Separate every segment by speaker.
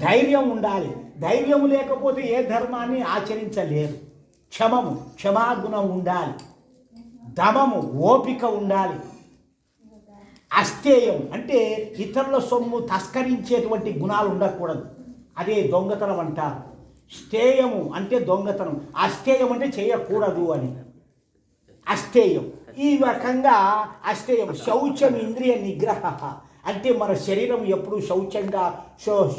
Speaker 1: ధైర్యం ఉండాలి. ధైర్యం లేకపోతే ఏ ధర్మాన్ని ఆచరించలేరు. క్షమాగుణం ఉండాలి. దమము, ఓపిక ఉండాలి. అస్థేయం అంటే ఇతరుల సొమ్ము తస్కరించేటువంటి గుణాలు ఉండకూడదు. అదే దొంగతనం అంటారు. స్థేయము అంటే దొంగతనం, అస్థేయం అంటే చేయకూడదు అని. అస్థేయం ఈ రకంగా అస్థేయం. శౌచం ఇంద్రియ నిగ్రహ అంటే మన శరీరం ఎప్పుడు శౌచంగా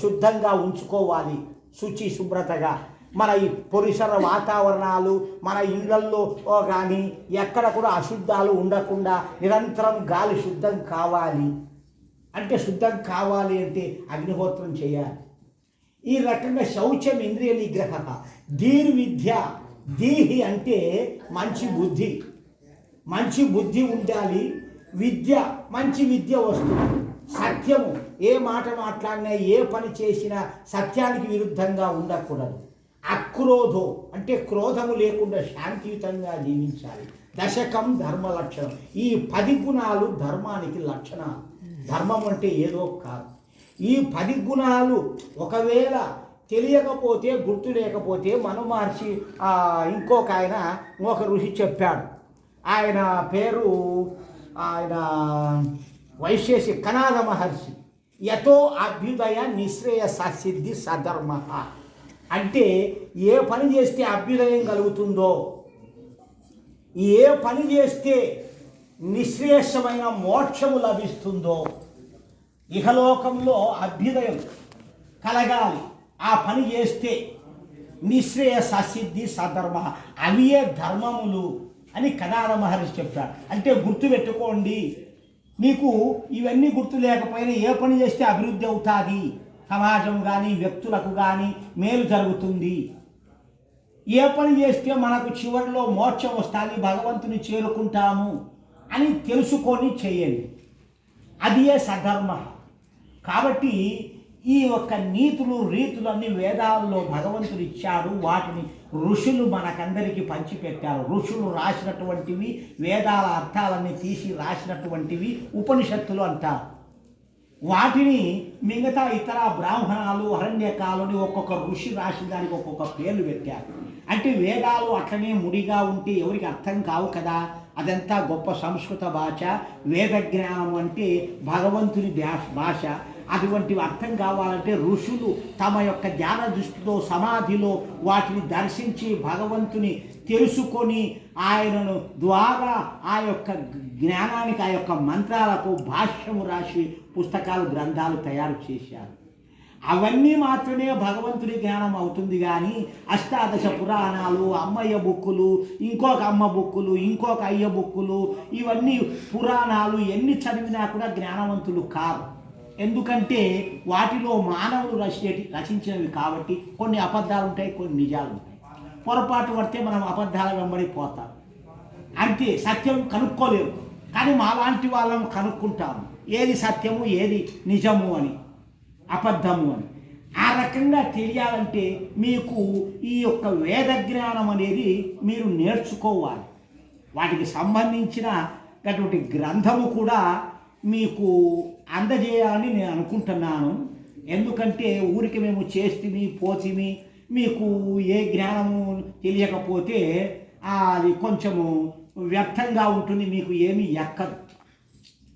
Speaker 1: శుద్ధంగా ఉంచుకోవాలి, శుచి శుభ్రతగా. మన ఈ పరిసర వాతావరణాలు, మన ఇళ్లల్లో కానీ ఎక్కడ కూడా అశుద్ధాలు ఉండకుండా నిరంతరం గాలి శుద్ధం కావాలి. అంటే శుద్ధం కావాలి అంటే అగ్నిహోత్రం చేయాలి. ఈ రకంగా శౌచం ఇంద్రియ నిగ్రహ. ధీర్విద్య, దీహి అంటే మంచి బుద్ధి. మంచి బుద్ధి ఉండాలి. విద్య, మంచి విద్య వస్తుంది. సత్యము, ఏ మాట మాట్లాడినా ఏ పని చేసినా సత్యానికి విరుద్ధంగా ఉండకూడదు. అక్రోధో అంటే క్రోధము లేకుండా శాంతియుతంగా జీవించాలి. దశకం ధర్మ లక్షణం. ఈ 10 గుణాలు ధర్మానికి లక్షణాలు. ధర్మం అంటే ఏదో కాదు. ఈ 10 గుణాలు ఒకవేళ తెలియకపోతే, గుర్తు లేకపోతే, మను మహర్షి ఇంకొక ఒక ఋషి చెప్పాడు. ఆయన పేరు వైశేషి కనాద మహర్షి. యతో అభ్యుదయ నిశ్రేయస సిద్ధి సధర్మ అంటే ఏ పని చేస్తే అభ్యుదయం కలుగుతుందో, ఏ పని చేస్తే నిశ్రేయసమైన మోక్షము లభిస్తుందో, ఇహలోకంలో అభ్యుదయం కలగాలి, ఆ పని చేస్తే నిశ్రేయస సిద్ధి సధర్మ, అవియే ధర్మములు అని కనాద మహర్షి చెప్పాడు. అంటే గుర్తుపెట్టుకోండి, మీకు ఇవన్నీ గుర్తు లేకపోయినా ఏ పని చేస్తే అభివృద్ధి అవుతుంది, సమాజం కానీ వ్యక్తులకు కానీ మేలు జరుగుతుంది, ఏ పని చేస్తే మనకు చివరిలో మోక్షం వస్తుంది, భగవంతుని చేరుకుంటాము అని తెలుసుకొని చేయండి. అది ఏ సధర్మ. కాబట్టి ఈ యొక్క నీతులు రీతులన్నీ వేదాల్లో భగవంతుడు ఇచ్చాడు. వాటిని ఋషులు మనకందరికీ పంచిపెట్టారు. ఋషులు రాసినటువంటివి, వేదాల అర్థాలన్నీ తీసి రాసినటువంటివి ఉపనిషత్తులు అంటారు. వాటిని మిగతా ఇతర బ్రాహ్మణాలు, అరణ్యకాలని ఒక్కొక్క ఋషి రాసిన దానికి ఒక్కొక్క పేర్లు పెట్టారు. అంటే వేదాలు అట్లనే ముడిగా ఉంటే ఎవరికి అర్థం కావు కదా. అదంతా గొప్ప సంస్కృత భాష. వేద జ్ఞానం అంటే భగవంతుని భాష. అటువంటివి అర్థం కావాలంటే ఋషులు తమ యొక్క ధ్యాన దృష్టిలో, సమాధిలో వాటిని దర్శించి భగవంతుని తెలుసుకొని ఆయనను ద్వారా ఆ యొక్క జ్ఞానానికి, ఆ యొక్క మంత్రాలకు భాష్యము రాసి పుస్తకాలు, గ్రంథాలు తయారు చేశారు. అవన్నీ మాత్రమే భగవంతుడి జ్ఞానం అవుతుంది. కానీ అష్టాదశ పురాణాలు, అమ్మయ్య బుక్కులు, ఇంకొక అమ్మ బుక్కులు, ఇంకొక అయ్య బుక్కులు, ఇవన్నీ పురాణాలు ఎన్ని చదివినా కూడా జ్ఞానవంతులు కారు. ఎందుకంటే వాటిలో మానవులు రచించినవి కాబట్టి కొన్ని అబద్ధాలు ఉంటాయి, కొన్ని నిజాలు ఉంటాయి. పొరపాటు పడితే మనం అబద్ధాల వెంబడిపోతాం. అంతే, సత్యం కనుక్కోలేము. కానీ మాలాంటి వాళ్ళము కనుక్కుంటాము ఏది సత్యము, ఏది నిజము అని, అబద్ధము అని. ఆ రకంగా తెలియాలంటే మీకు ఈ యొక్క వేద జ్ఞానం అనేది మీరు నేర్చుకోవాలి. వాటికి సంబంధించిన అటువంటి గ్రంథము కూడా మీకు అందజేయాలని నేను అనుకుంటున్నాను. ఎందుకంటే ఊరికి మేము చేస్తిమి పోతిమి, మీకు ఏ జ్ఞానము తెలియకపోతే అది కొంచెము వ్యర్థంగా ఉంటుంది, మీకు ఏమీ ఎక్కదు.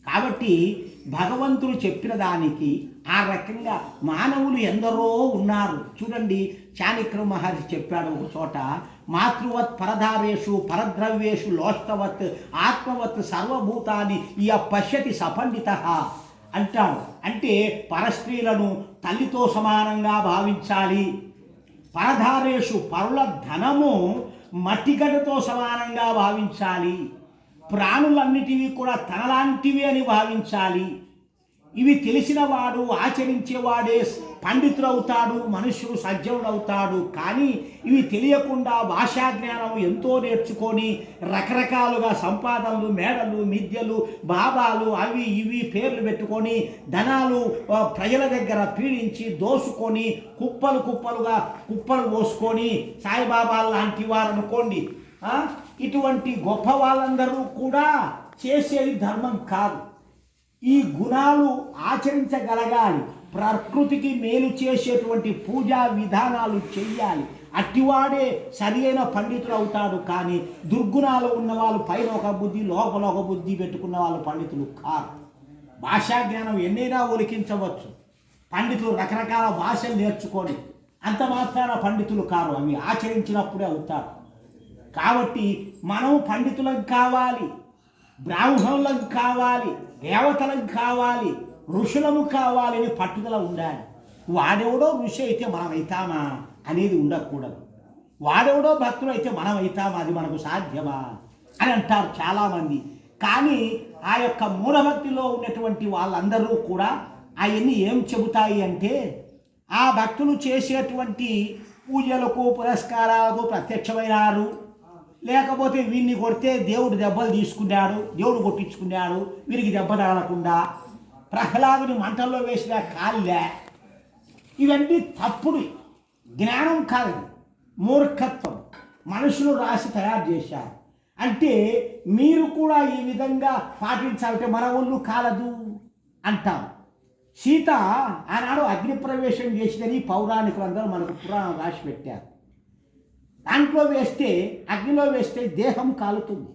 Speaker 1: కాబట్టి భగవంతుడు చెప్పిన దానికి ఆ రకంగా మానవులు ఎందరో ఉన్నారు. చూడండి, చాణక్య మహర్షి చెప్పాడు ఒక చోట, మాతృవత్ పరధారేషు పరద్రవ్యేషు లోష్టవత్ ఆత్మవత్ సర్వభూతాన్ని ఇయ పశ్యతి సపండిత అంటాడు. అంటే పరస్త్రీలను తల్లితో సమానంగా భావించాలి. పరధారేషు పరుల ధనము మట్టిగడ్డతో సమానంగా భావించాలి. ప్రాణులన్నిటివి కూడా తనలాంటివి అని భావించాలి. ఇవి తెలిసినవాడు, ఆచరించేవాడే పండితుడవుతాడు, మనుష్యుడు సజ్జనుడవుతాడు. కానీ ఇవి తెలియకుండా భాషా జ్ఞానం ఎంతో నేర్చుకొని రకరకాలుగా సంపాదనలు, మేడలు, మిద్యలు, బాబాలు, అవి ఇవి పేర్లు పెట్టుకొని ధనాలు ప్రజల దగ్గర పీడించి దోసుకొని కుప్పలు పోసుకొని సాయిబాబా లాంటి వారు అనుకోండి, ఇటువంటి గొప్ప వాళ్ళందరూ కూడా చేసేది ధర్మం కాదు. ఈ గుణాలు ఆచరించగలగాలి. ప్రకృతికి మేలు చేసేటువంటి పూజా విధానాలు చెయ్యాలి. అట్టివాడే సరి అయిన పండితులు అవుతాడు. కానీ దుర్గుణాలు ఉన్నవాళ్ళు పైన ఒక బుద్ధి లోపల ఒక బుద్ధి పెట్టుకున్న వాళ్ళు పండితులు కారు. భాషా జ్ఞానం ఎన్నైనా ఒలికించవచ్చు. పండితులు రకరకాల భాషలు నేర్చుకొని అంత మాత్రాన పండితులు కారు. అవి ఆచరించినప్పుడే అవుతారు. కాబట్టి మనం పండితులం కావాలి, బ్రాహ్మణులం కావాలి, దేవతలం కావాలి, ఋషులము కావాలని పట్టుదల ఉండాలి. వాడెవడో ఋషి అయితే మనం అవుతామా అనేది ఉండకూడదు. వాడెవడో భక్తులు అయితే మనం అవుతామా, అది మనకు సాధ్యమా అని అంటారు చాలామంది. కానీ ఆ యొక్క మూఢభక్తిలో ఉన్నటువంటి వాళ్ళందరూ కూడా అవన్నీ ఏం చెబుతాయి అంటే, ఆ భక్తులు చేసేటువంటి పూజలకు పురస్కారాలకు ప్రత్యక్షమైనారు, లేకపోతే వీడిని కొడితే దేవుడు దెబ్బలు తీసుకున్నాడు, దేవుడు కొట్టించుకున్నాడు, వీరికి దెబ్బ తగలకుండా ప్రహ్లాదుని మంటల్లో వేసిన కాళ్ళే, ఇవన్నీ తప్పుడు జ్ఞానం కాదు, మూర్ఖత్వం. మనుషులు రాసి తయారు చేశారు. అంటే మీరు కూడా ఈ విధంగా పాటించాలంటే మన ఒళ్ళు కాలదు అంటాం. సీత ఆనాడు అగ్నిప్రవేశం చేసిందని పౌరాణికులందరూ మనకు పురాణం రాసి పెట్టారు. దాంట్లో వేస్తే, అగ్నిలో వేస్తే దేహం కాలుతుంది,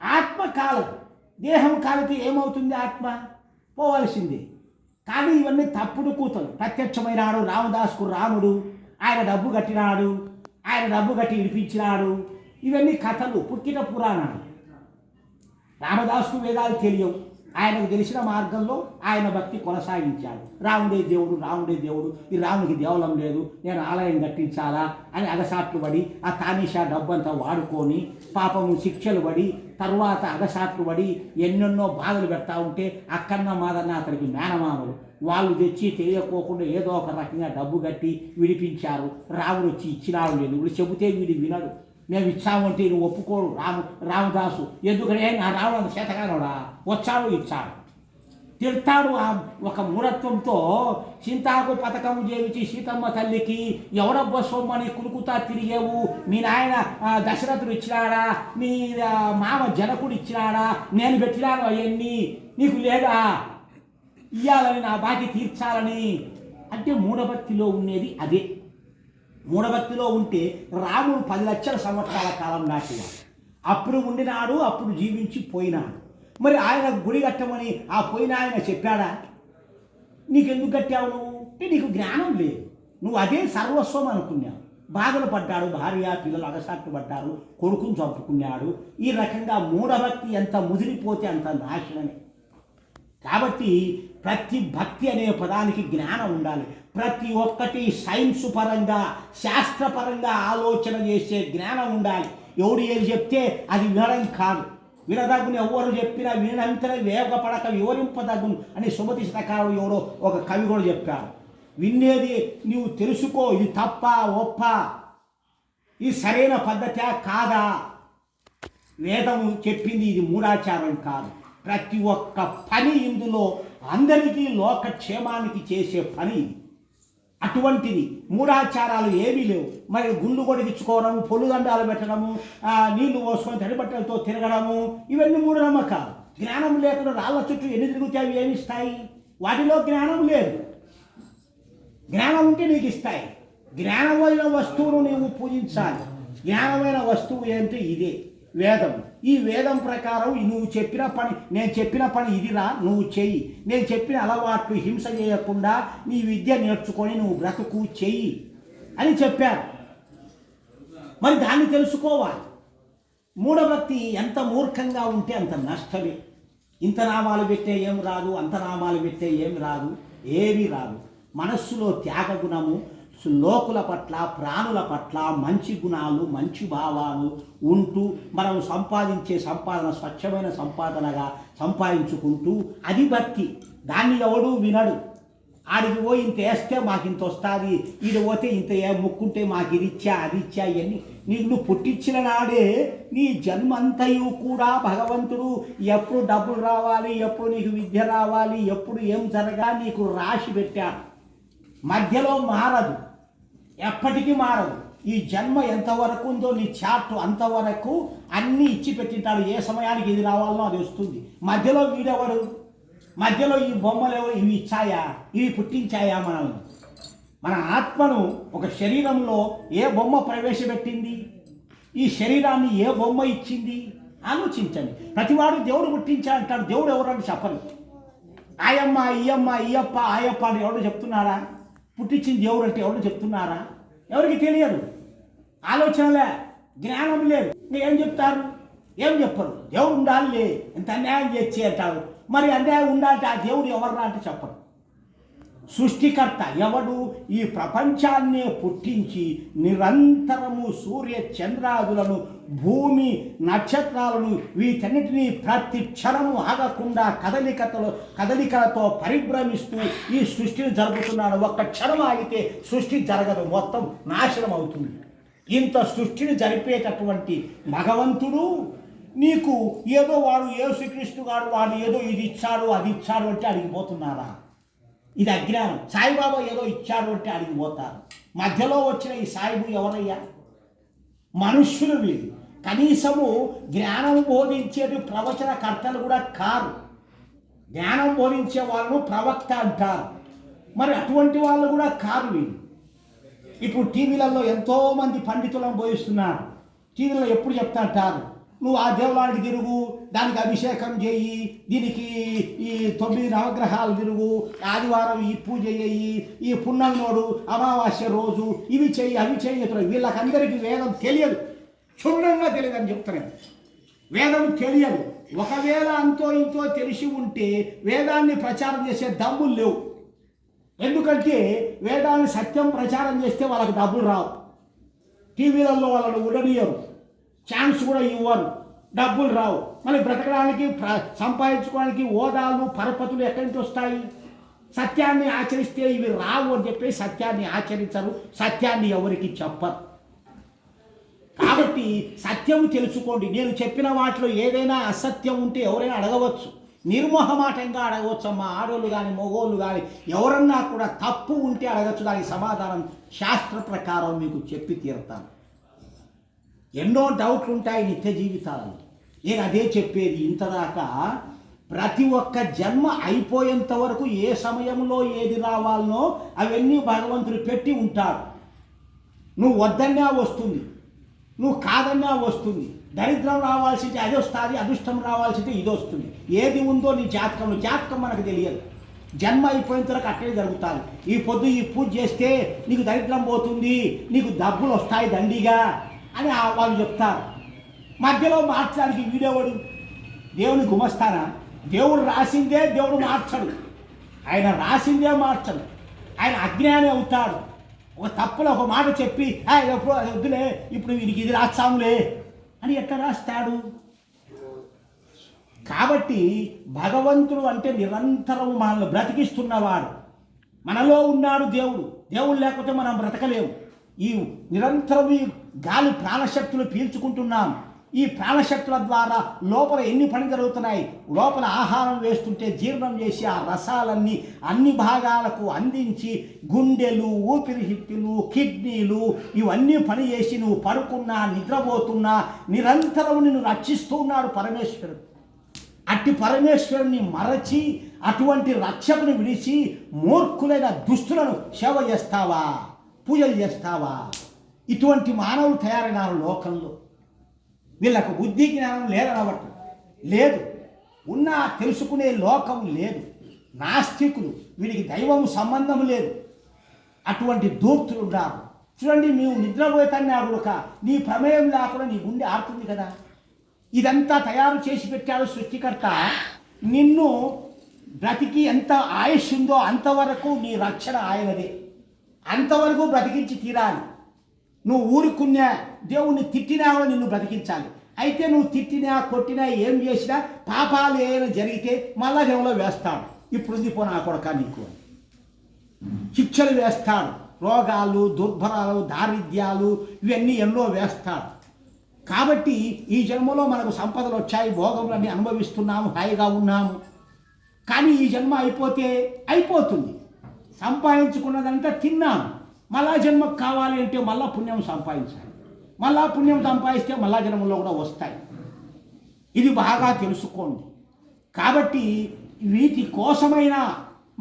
Speaker 1: ఆత్మ కాలదు. దేహం కాలితే ఏమవుతుంది? ఆత్మ పోవలసిందే. కానీ ఇవన్నీ తప్పుడు కూతలు. ప్రత్యక్షమైనాడు రామదాసుకు రాముడు, ఆయన డబ్బు కట్టినాడు, ఆయన డబ్బు కట్టి ఇడిపించినాడు, ఇవన్నీ కథలు, పుట్టిన పురాణాలు. రామదాసుకు వేదాలు తెలియవు. ఆయనకు తెలిసిన మార్గంలో ఆయన భక్తి కొనసాగించాడు. రాముడే దేవుడు, రాముడే దేవుడు, ఈ రాముడికి దేవలం లేదు, నేను ఆలయం కట్టించాలా అని అగసాట్లు పడి ఆ తానీషా డబ్బంతా వాడుకొని పాపము శిక్షలు పడి తర్వాత అగసాట్లు పడి ఎన్నెన్నో బాధలు పెడతా ఉంటే అక్కన్న మాదన్న అతనికి మేనమామలు వాళ్ళు తెచ్చి తెలియకోకుండా ఏదో ఒక రకంగా డబ్బు కట్టి విడిపించారు. రాముడు వచ్చి ఇచ్చినాడు లేదు, వీడు చెబితే వీడు వినడు. మేము ఇచ్చామంటే నువ్వు ఒప్పుకోడు రామదాసు. ఎందుకనే నా రాముడు అంత చేతగానోడా, వచ్చాడు ఇచ్చాడు, తిడతాడు. ఒక మూఢత్వంతో చింతాకు పథకం చేయించి సీతమ్మ తల్లికి ఎవడబ్బ సొమ్మని కులుకుతా తిరిగేవు, మీ నాయన దశరథుడు ఇచ్చినాడా, మీ మామ జనకుడు ఇచ్చినాడా, నేను పెట్టినాను అవన్నీ నీకు లేదా, ఇయ్యాలని నా బాకి తీర్చాలని. అంటే మూఢభక్తిలో ఉండేది అదే. మూఢభక్తిలో ఉంటే రాముడు 10 లక్షల సంవత్సరాల కాలం నాటివాడు. అప్పుడు ఉండినాడు, అప్పుడు జీవించి పోయినాడు. మరి ఆయన గుడి కట్టమని ఆ పోయిన ఆయన చెప్పాడా? నీకెందుకు కట్టావు నువ్వు అంటే నీకు జ్ఞానం లేదు, నువ్వు అదే సర్వస్వం అనుకున్నావు. బాధలు పడ్డాడు, భార్య పిల్లలు అగసాట్లు పడ్డారు, కొడుకుని చంపుకున్నాడు. ఈ రకంగా మూఢభక్తి ఎంత ముదిరిపోతే అంత నాశనమే. కాబట్టి ప్రతి భక్తి అనే పదానికి జ్ఞానం ఉండాలి. ప్రతి ఒక్కటి సైన్స్ పరంగా శాస్త్రపరంగా ఆలోచన చేసే జ్ఞానం ఉండాలి. ఎవడు ఏది చెప్తే అది వినడం కాదు. వినదగుని ఎవరు చెప్పినా వినంతనే వేగపడక వివరింపదగును అని సుమతి శతకారుడు ఎవరో ఒక కవి కూడా చెప్పాడు. వినేది నీవు తెలుసుకో, ఇది తప్ప ఒప్ప, ఇది సరైన పద్ధతి కాదా. వేదము చెప్పింది ఇది మూఢాచారం కాదు. ప్రతి ఒక్క పని ఇందులో అందరికీ లోకక్షేమానికి చేసే పని ఇది. అటువంటిది మూఢాచారాలు ఏమీ లేవు. మరి గుండు కొడిగించుకోవడము, పొల్లుదండాలు పెట్టడము, నీళ్లు పోసుకొని తడిబట్టలతో తిరగడము, ఇవన్నీ మూఢనమ్మకాలు. జ్ఞానం లేకుండా రాళ్ళ చుట్టూ ఎన్ని తిరుగుతాయి, అవి ఏమి ఇస్తాయి? వాటిలో జ్ఞానం లేదు. జ్ఞానం ఉంటే నీకు ఇస్తాయి. జ్ఞానమైన వస్తువును నీవు పూజించాలి. జ్ఞానమైన వస్తువు ఏంటంటే ఇదే వేదం. ఈ వేదం ప్రకారం నువ్వు చెప్పిన పని, నేను చెప్పిన పని ఇదిరా, నువ్వు చెయ్యి. నేను చెప్పిన అలవాట్లు హింస చేయకుండా నీ విద్య నేర్చుకొని నువ్వు బ్రతుకు చెయ్యి అని చెప్పారు. మరి దాన్ని తెలుసుకోవాలి. మూఢభక్తి ఎంత మూర్ఖంగా ఉంటే అంత నష్టమే. ఇంత నామాలు పెట్టే ఏం రాదు, అంత నామాలు పెట్టే ఏం రాదు, ఏమీ రాదు. మనస్సులో త్యాగ గుణము, లోకుల పట్ల ప్రాణుల పట్ల మంచి గుణాలు, మంచి భావాలు ఉంటూ మనం సంపాదించే సంపాదన స్వచ్ఛమైన సంపాదనగా సంపాదించుకుంటూ అది భక్తి. దాన్ని ఎవడూ వినడు. ఆడికి పోయి ఇంత వేస్తే మాకు ఇంత వస్తుంది, ఇది పోతే ఇంత ముక్కుంటే మాకు ఇది ఇచ్చా అది ఇచ్చా ఇవన్నీ నీకు పుట్టించిన నాడే నీ జన్మంతయు కూడా భగవంతుడు ఎప్పుడు డబ్బులు రావాలి, ఎప్పుడు నీకు విద్య రావాలి, ఎప్పుడు ఏం జరగాలి నీకు రాసి పెట్టాడు. మధ్యలో మారదు, ఎప్పటికీ మారదు. ఈ జన్మ ఎంతవరకు ఉందో నీ చార్టు అంతవరకు అన్నీ ఇచ్చి పెట్టింటాడు. ఏ సమయానికి ఇది రావాలో అది వస్తుంది. మధ్యలో వీడెవడు? మధ్యలో ఈ బొమ్మలేవో ఇవి ఇచ్చాయా, ఇవి పుట్టించాయా మనల్ని? మన ఆత్మను ఒక శరీరంలో ఏ బొమ్మ ప్రవేశపెట్టింది? ఈ శరీరాన్ని ఏ బొమ్మ ఇచ్చింది? ఆలోచించండి. ప్రతివాడు దేవుడు పుట్టించా అంటాడు. దేవుడు ఎవరని చెప్పరు. ఆయమ్మ ఈయమ్మ ఈయప్ప ఆయప్ప అని ఎవరు చెప్తున్నారా? పుట్టించింది దేవుడు అంటే ఎవరు చెప్తున్నారా? ఎవరికి తెలియదు. ఆలోచనలే, జ్ఞానం లేదు. ఏం చెప్తారు? ఏం చెప్పరు. దేవుడు ఉండాలి, ఎంత అన్యాయం చేసి అంటారు. మరి అన్యాయం ఉండాలంటే ఆ దేవుడు ఎవర్రా అంటే చెప్పరు. సృష్టికర్త ఎవడు? ఈ ప్రపంచాన్నే పుట్టించి నిరంతరము సూర్య చంద్రాదులను, భూమి నక్షత్రాలను, వీటన్నిటినీ ప్రతి క్షణము ఆగకుండా కదలికలతో పరిభ్రమిస్తూ ఈ సృష్టిని జరుపుతున్నాడు. ఒక్క క్షణం ఆగితే సృష్టి జరగదు, మొత్తం నాశనం అవుతుంది. ఇంత సృష్టిని జరిపేటటువంటి భగవంతుడు నీకు ఏదో వాడు యేసుక్రీస్తు గారు వాడు ఏదో ఇది ఇచ్చాడు అది ఇచ్చాడు అంటే అడిగిపోతున్నారా? ఇది అజ్ఞానం. సాయిబాబా ఏదో ఇచ్చాడు అంటే అడిగిపోతారు. మధ్యలో వచ్చిన ఈ సాయిబు ఎవరయ్యా? మనుష్యులు వీళ్ళు. కనీసము జ్ఞానం బోధించేది ప్రవచనకర్తలు కూడా కారు. జ్ఞానం బోధించే వాళ్ళను ప్రవక్త అంటారు. మరి అటువంటి వాళ్ళు కూడా కారు వీళ్ళు. ఇప్పుడు టీవీలలో ఎంతోమంది పండితులను బోధిస్తున్నారు. టీవీలో ఎప్పుడు చెప్తా అంటారు, నువ్వు ఆ దేవాలయానికి తిరుగు, దానికి అభిషేకం చేయి, దీనికి ఈ 9 నవగ్రహాలు తిరుగు, ఆదివారం ఈ పూజ చేయి, ఈ పున్నమినోడు అమావాస్య రోజు ఇవి చెయ్యి అవి చెయ్యి. వీళ్ళకందరికీ వేదం తెలియదు, క్షుణ్ణంగా తెలియదు అని చెప్తున్నాను. వేదం తెలియదు. ఒకవేళ అంతో ఇంతో తెలిసి ఉంటే వేదాన్ని ప్రచారం చేసే దమ్ములు లేవు. ఎందుకంటే వేదాన్ని సత్యం ప్రచారం చేస్తే వాళ్ళకి డబ్బులు రావు. టీవీలలో వాళ్ళని ఉండనియరు, ఛాన్స్ కూడా ఇవ్వరు, డబ్బులు రావు. మళ్ళీ బ్రతకడానికి సంపాదించుకోవడానికి హోదాలు పరపతులు ఎక్కడి నుంచి వస్తాయి? సత్యాన్ని ఆచరిస్తే ఇవి రావు అని చెప్పి సత్యాన్ని ఆచరించరు, సత్యాన్ని ఎవరికి చెప్పరు. కాబట్టి సత్యము తెలుసుకోండి. నేను చెప్పిన వాటిలో ఏదైనా అసత్యం ఉంటే ఎవరైనా అడగవచ్చు, నిర్మోహమాటంగా అడగవచ్చు. అమ్మ ఆడోళ్ళు కానీ మగోళ్ళు కానీ ఎవరన్నా కూడా తప్పు ఉంటే అడగచ్చు. దానికి సమాధానం శాస్త్ర ప్రకారం మీకు చెప్పి తీరుతాను. ఎన్నో డౌట్లు ఉంటాయి నిత్య జీవితాలలో. నేను అదే చెప్పేది. ఇంతదాకా ప్రతి ఒక్క జన్మ అయిపోయేంత వరకు ఏ సమయంలో ఏది రావాలనో అవన్నీ భగవంతుడు పెట్టి ఉంటాడు. నువ్వు వద్దన్నా వస్తుంది, నువ్వు కాదన్నా వస్తుంది. దరిద్రం రావాల్సింటే అది వస్తుంది, అదృష్టం రావాల్సింటే ఇది వస్తుంది. ఏది ఉందో నీ జాతకం మనకు తెలియదు. జన్మ అయిపోయిన తర్వాత అట్లే జరుగుతుంది. ఈ పొద్దు ఈ పూజ చేస్తే నీకు దరిద్రం పోతుంది, నీకు డబ్బులు వస్తాయి దండిగా అని వాళ్ళు చెప్తారు. మధ్యలో మార్చడానికి వీడేవాడు? దేవుని గుమస్తానా? దేవుడు రాసిందే దేవుడు మార్చడు. ఆయన రాసిందే మార్చడు. ఆయన అజ్ఞాని అవుతాడు. ఒక తప్పులో ఒక మాట చెప్పి వద్దులే ఇప్పుడు వీడికి ఇది రాస్తాములే అని ఎట్లా రాస్తాడు? కాబట్టి భగవంతుడు అంటే నిరంతరం మనల్ని బ్రతికిస్తున్నవాడు. మనలో ఉన్నాడు దేవుడు. దేవుడు లేకపోతే మనం బ్రతకలేము. ఈ నిరంతరం ఈ గాలి ప్రాణశక్తులు పీల్చుకుంటున్నాం. ఈ ప్రాణశక్తుల ద్వారా లోపల ఎన్ని పని జరుగుతున్నాయి? లోపల ఆహారం వేస్తుంటే జీర్ణం చేసి ఆ రసాలన్నీ అన్ని భాగాలకు అందించి గుండెలు, ఊపిరితిత్తులు, కిడ్నీలు ఇవన్నీ పని చేసి నువ్వు పడుకున్నా నిద్రపోతున్నా నిరంతరం నిన్ను రక్షిస్తూ ఉన్నాడు పరమేశ్వరుడు. అట్టి పరమేశ్వరుని మరచి అటువంటి రక్షకుని విడిచి మూర్ఖులైన దుష్టులను సేవ చేస్తావా, పూజలు చేస్తావా? ఇటువంటి మానవులు తయారైనారు లోకంలో. వీళ్ళకు బుద్ధి జ్ఞానం లేదనబట్టు లేదు, ఉన్నా తెలుసుకునే లోకం లేదు. నాస్తికులు, వీడికి దైవం సంబంధం లేదు. అటువంటి దూర్తులు ఉన్నారు. చూడండి, మేము నిద్రపోతాన్నాడు ఒక నీ ప్రమేయం లేకుండా నీ గుండె ఆడుతుంది కదా. ఇదంతా తయారు చేసి పెట్టాడు సృష్టికర్త. నిన్ను బ్రతికి ఎంత ఆయుష్ ఉందో అంతవరకు నీ రక్షణ ఆయనదే. అంతవరకు బ్రతికించి తీరాలి. నువ్వు ఊరుకున్నా దేవుణ్ణి తిట్టినా నిన్ను బ్రతికించాలి. అయితే నువ్వు తిట్టినా కొట్టినా ఏం చేసినా పాపాలు ఏమైనా జరిగితే మళ్ళా దేవులో వేస్తాడు. ఇప్పుడు ఉంది పో నా కొడక నీకు శిక్షలు వేస్తాడు. రోగాలు, దుర్భరాలు, దారిద్ర్యాలు ఇవన్నీ ఎన్నో వేస్తాడు. కాబట్టి ఈ జన్మలో మనకు సంపదలు వచ్చాయి, భోగములన్నీ అనుభవిస్తున్నాము, హాయిగా ఉన్నాము. కానీ ఈ జన్మ అయిపోతే అయిపోతుంది. సంపాదించుకున్నదంతా తిన్నాము. మళ్ళా జన్మకు కావాలి అంటే మళ్ళా పుణ్యం సంపాదించాలి. మళ్ళా పుణ్యం సంపాదిస్తే మళ్ళా జన్మలో కూడా వస్తాయి. ఇది బాగా తెలుసుకోండి. కాబట్టి వీటి కోసమైనా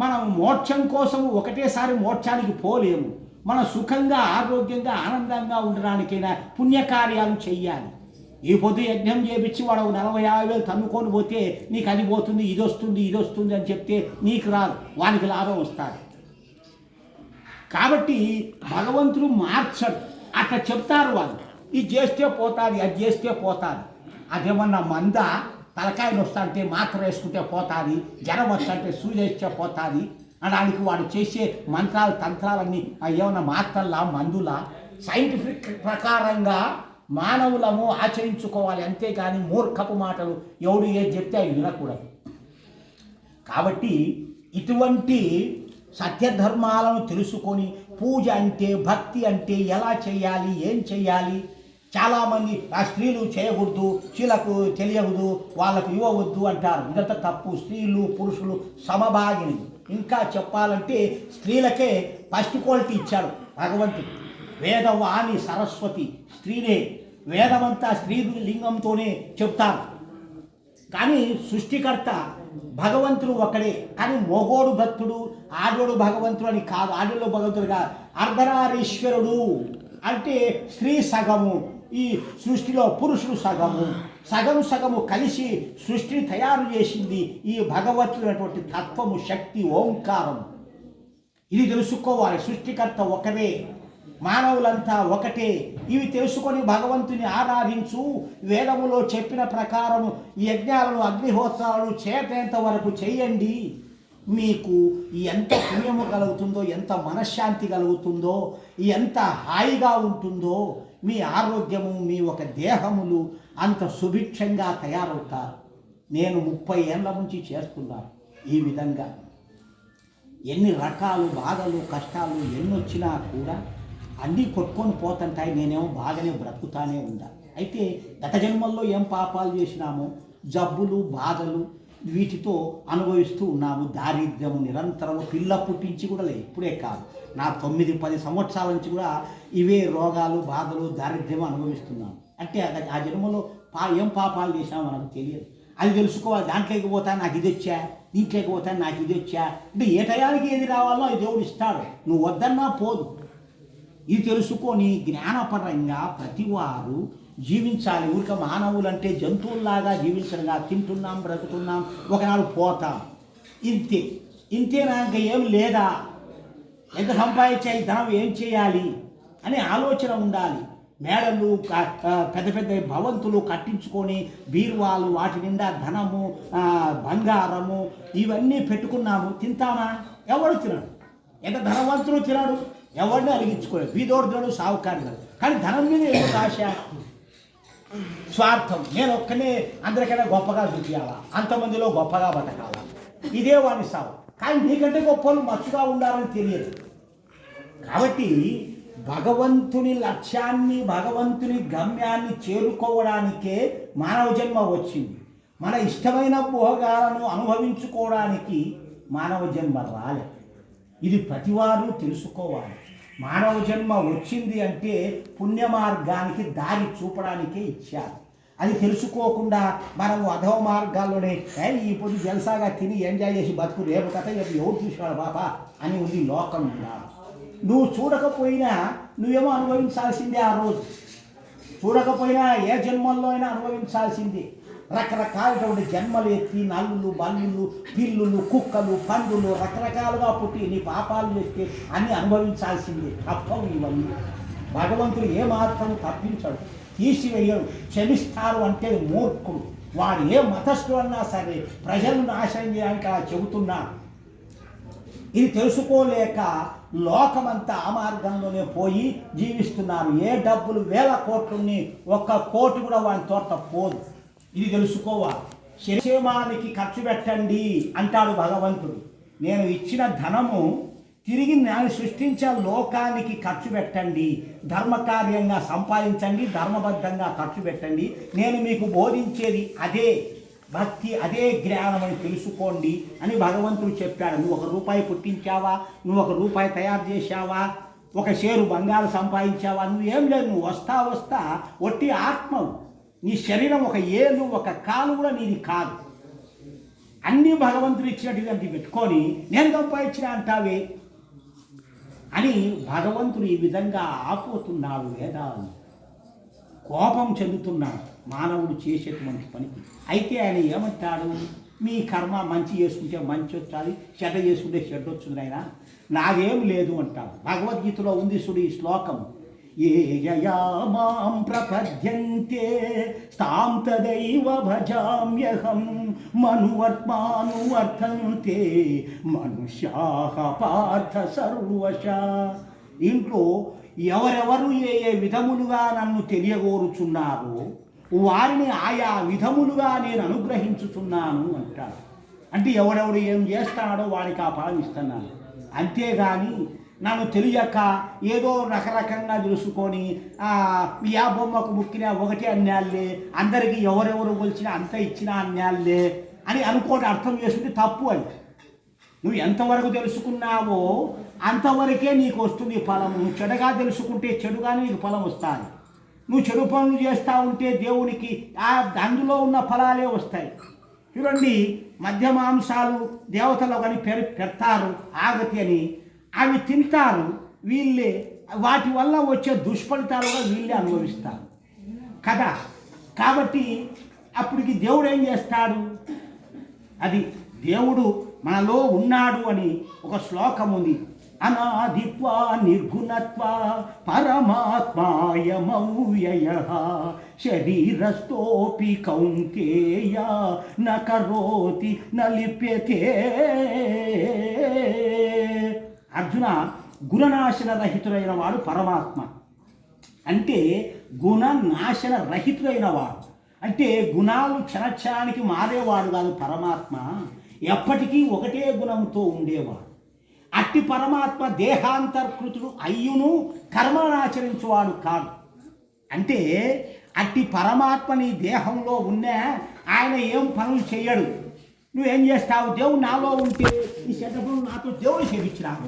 Speaker 1: మనం మోక్షం కోసం ఒకటేసారి మోక్షానికి పోలేము. మన సుఖంగా ఆరోగ్యంగా ఆనందంగా ఉండడానికైనా పుణ్యకార్యాలు చెయ్యాలి. ఈ పొద్దు యజ్ఞం చేపించి వాడు 40,000 తన్నుకొని పోతే నీకు అది పోతుంది, ఇది వస్తుంది అని చెప్తే నీకు రాదు, వానికి లాభం వస్తుంది. కాబట్టి భగవంతుడు మార్చడు. అట్లా చెప్తారు వాళ్ళు, ఇది చేస్తే పోతుంది, అది చేస్తే పోతుంది. అదేమన్నా మంద తలకాయలు వస్తుంటే మాత్ర వేసుకుంటే పోతుంది, జ్వరం వస్తుంటే సూర్యేస్తే పోతుంది అనడానికి వాడు చేసే మంత్రాలు తంత్రాలన్నీ ఏమన్నా మాత్రలా మందులా? సైంటిఫిక్ ప్రకారంగా మానవులము ఆచరించుకోవాలి, అంతేగాని మూర్ఖపు మాటలు ఎవడు ఏది చెప్తే అవి వినకూడదు. కాబట్టి ఇటువంటి సత్యధర్మాలను తెలుసుకొని పూజ అంటే భక్తి అంటే ఎలా చేయాలి, ఏం చేయాలి. చాలామంది ఆ స్త్రీలు చేయకూడదు, స్త్రీలకు తెలియదు, వాళ్ళకు ఇవ్వవద్దు అంటారు. ఇదంతా తప్పు. స్త్రీలు పురుషులు సమభాగిని. ఇంకా చెప్పాలంటే స్త్రీలకే ఫస్ట్ క్వాలిటీ ఇచ్చాడు భగవంతుడు. వేదవాణి సరస్వతి స్త్రీనే, వేదమంతా స్త్రీ లింగంతోనే చెప్తారు. కానీ సృష్టికర్త భగవంతుడు ఒకడే. కానీ మొగోడు భక్తుడు, ఆడోడు భగవంతుడు అని కాదు. ఆడోడు భగవంతుడు కాదు, అర్ధనారీశ్వరుడు అంటే స్త్రీ సగము, ఈ సృష్టిలో పురుషుడు సగము, సగము కలిసి సృష్టిని తయారు చేసింది ఈ భగవంతుడైనటువంటి తత్వము, శక్తి, ఓంకారం. ఇది తెలుసుకోవాలి. సృష్టికర్త ఒకరే, మానవులంతా ఒకటే. ఇవి తెలుసుకొని భగవంతుని ఆరాధించు. వేదములో చెప్పిన ప్రకారము యజ్ఞాలను అగ్నిహోత్రాలను చేతేంత వరకు చేయండి. మీకు ఎంత పుణ్యము కలుగుతుందో, ఎంత మనశ్శాంతి కలుగుతుందో, ఎంత హాయిగా ఉంటుందో, మీ ఆరోగ్యము, మీ ఒక దేహములు అంత సుభిక్షంగా తయారవుతారు. నేను 30 ఏళ్ళ నుంచి చేస్తున్నాను ఈ విధంగా. ఎన్ని రకాలు బాధలు కష్టాలు ఎన్నొచ్చినా కూడా అన్నీ కొట్టుకొని పోతుంటాయి. నేనేమో బాగానే బ్రతుకుతానే ఉండాలి. అయితే గత జన్మల్లో ఏం పాపాలు చేసినామో, జబ్బులు బాధలు వీటితో అనుభవిస్తూ ఉన్నాము. దారిద్ర్యము నిరంతరము, పిల్ల పుట్టించి కూడా లేదు, ఇప్పుడే కాదు, నా 9-10 సంవత్సరాల నుంచి కూడా ఇవే రోగాలు బాధలు దారిద్ర్యము అనుభవిస్తున్నాము. అంటే ఆ జన్మలో ఏం పాపాలు చేసినామో మనకు తెలియదు. అది తెలుసుకోవాలి. దాంట్లోకి పోతా నాకు ఇది వచ్చా, దీంట్లోకి పోతా నాకు ఇది వచ్చా అంటే ఏ టయానికి ఏది రావాలో అది దేవుడు ఇస్తాడు. నువ్వు వద్దన్నా పోదు. ఇది తెలుసుకొని జ్ఞానపరంగా ప్రతివారు జీవించాలి. ఊరిక మానవులు అంటే జంతువుల్లాగా జీవించడంగా తింటున్నాం, బ్రతుకుతున్నాం, ఒకనాడు పోతాం, ఇంతేనా, ఇంకా ఏం లేదా, ఎంత సంపాదించాలి, ధనం ఏం చేయాలి అనే ఆలోచన ఉండాలి. మేడలు, పెద్ద పెద్ద భవంతులు కట్టించుకొని బీరువాలు, వాటి నిండా ధనము, బంగారము ఇవన్నీ పెట్టుకున్నాము. తింటామా? ఎవడు తినడు. ఎంత ధనవంతుడు తినడు, ఎవరిని అలిగించుకోలేదు. బీదోడు తినడు, సావుకారు తినడు. కానీ ధనం మీద ఏదో ఆశ, స్వార్థం. నేను ఒక్కనే అందరికైనా గొప్పగా చూపించాలా, అంతమందిలో గొప్పగా బతకాలా, ఇదే వాడి సావు. కానీ నీకంటే గొప్ప వాళ్ళు మచ్చుగా ఉండాలని తెలియదు. కాబట్టి భగవంతుని లక్ష్యాన్ని, భగవంతుని గమ్యాన్ని చేరుకోవడానికే మానవ జన్మ వచ్చింది. మన ఇష్టమైన భోగాలను అనుభవించుకోవడానికి మానవ జన్మ రాలే. ఇది ప్రతివారు తెలుసుకోవాలి. మానవ జన్మ వచ్చింది అంటే పుణ్య మార్గానికి దారి చూపడానికే ఇచ్చారు. అది తెలుసుకోకుండా మనము అధవ మార్గాల్లోనే ఈ పొద్దు జలసాగా తిని ఎంజాయ్ చేసి బతుకు, రేపు కథ ఎవరు చూసాడు బాబా అని ఉంది లోకం. నువ్వు చూడకపోయినా నువ్వేమో అనుభవించాల్సిందే. ఆ రోజు చూడకపోయినా ఏ జన్మల్లో అయినా అనుభవించాల్సిందే. రకరకాలటువంటి జన్మలు ఎత్తి నల్లులు, బల్లులు, పిల్లులు, కుక్కలు, పందులు రకరకాలుగా పుట్టి నీ పాపాలు చేస్తే అన్నీ అనుభవించాల్సిందే. తప్పవు ఇవన్నీ. భగవంతుడు ఏమాత్రం తప్పించడు, తీసివేయడు, క్షమిస్తారు అంటే మూర్ఖుడు. వాడు ఏ మతస్థుడు అన్నా సరే ప్రజలను నాశనం చేయడానికి అలా చెబుతున్నా. ఇది తెలుసుకోలేక లోకమంతా ఆ మార్గంలోనే పోయి జీవిస్తున్నారు. ఏ డబ్బులు 1000 కోట్లుని 1 కోటి కూడా వాని తోట పోదు. ఇది తెలుసుకోవాలి. క్షేమానికి ఖర్చు పెట్టండి అంటాడు భగవంతుడు. నేను ఇచ్చిన ధనము తిరిగి నేను సృష్టించే లోకానికి ఖర్చు పెట్టండి, ధర్మకార్యంగా సంపాదించండి, ధర్మబద్ధంగా ఖర్చు పెట్టండి. నేను మీకు బోధించేది అదే భక్తి, అదే జ్ఞానం అని తెలుసుకోండి అని భగవంతుడు చెప్పాడు. నువ్వు 1 రూపాయి పుట్టించావా, నువ్వు 1 రూపాయి తయారు చేశావా, 1 షేరు బంగారు సంపాదించావా, నువ్వేం లేదు. నువ్వు వస్తా ఒట్టి ఆత్మవు. నీ శరీరం 1 ఏలు 1 కాలు కూడా నీది కాదు. అన్నీ భగవంతుడు ఇచ్చినటువంటి పెట్టుకొని నేను సంపాదించిన అంటావే అని భగవంతుడు ఈ విధంగా ఆపోతున్నాడు వేదాలు. కోపం చెందుతున్నాడు మానవుడు చేసేటువంటి పనికి. అయితే ఆయన ఏమంటాడు, మీ కర్మ మంచి చేసుకుంటే మంచి వచ్చాలి, చెడ్డ చేసుకుంటే చెడ్డ వచ్చింది ఆయన, నాదేం లేదు అంటాడు. భగవద్గీతలో ఉంది చూడు ఈ శ్లోకం, ఏ యయా మాం ప్రపద్యంతే తాం తదైవ భజామ్యహం మనువర్త్మానువర్తంతే మనుష్యాః పార్థ సర్వశా. ఇంట్లో ఎవరెవరు ఏ ఏ విధములుగా నన్ను తెలియగోరుచున్నారో వారిని ఆయా విధములుగా నేను అనుగ్రహించుచున్నాను అంటాడు. అంటే ఎవరెవడు ఏం చేస్తాడో వాడికి ఆ ఫలం ఇస్తున్నాను. అంతేగాని నన్ను తెలియక ఏదో రకరకంగా తెలుసుకొని యా బొమ్మకు ముక్కినా ఒకటే అన్యాలే, అందరికీ ఎవరెవరు కొలిచినా అంత ఇచ్చినా అన్యాలే అని అనుకోని అర్థం చేసుకుంటే తప్పు. అది నువ్వు ఎంతవరకు తెలుసుకున్నావో అంతవరకే నీకు వస్తుంది ఫలం. నువ్వు చెడుగా తెలుసుకుంటే చెడుగానే నీకు ఫలం వస్తుంది. నువ్వు చెడు పనులు చేస్తూ ఉంటే దేవునికి అందులో ఉన్న ఫలాలే వస్తాయి. చూడండి, మధ్య మాంసాలు దేవతలు కానీ పెడతారు ఆగతి అని, అవి తింటారు వీళ్ళే, వాటి వల్ల వచ్చే దుష్ఫలితాలుగా వీళ్ళే అనుభవిస్తారు కదా. కాబట్టి అప్పటికి దేవుడు ఏం చేస్తాడు, అది దేవుడు మనలో ఉన్నాడు అని ఒక శ్లోకం ఉంది, అనాదిత్వా నిర్గుణత్వ పరమాత్మాయమవ్యయ శరీరస్థోపి కౌంతేయ న కరోతి న లిప్యతే. అర్జున, గుణనాశన రహితుడైన వాడు పరమాత్మ. అంటే గుణనాశన రహితుడైన వాడు అంటే గుణాలు క్షణక్షణానికి మారేవాడు కాదు పరమాత్మ, ఎప్పటికీ ఒకటే గుణంతో ఉండేవాడు. అట్టి పరమాత్మ దేహాంతర్కృతుడు అయ్యును కర్మనాచరించువాడు కాదు. అంటే అట్టి పరమాత్మ నీ దేహంలో ఉన్నా ఆయన ఏం పనులు చెయ్యడు. నువ్వేం చేస్తావు, దేవుడు నాలో ఉంటే ఈ చెడ్డ పనులు నాతో దేవుడు చేయించినాడు.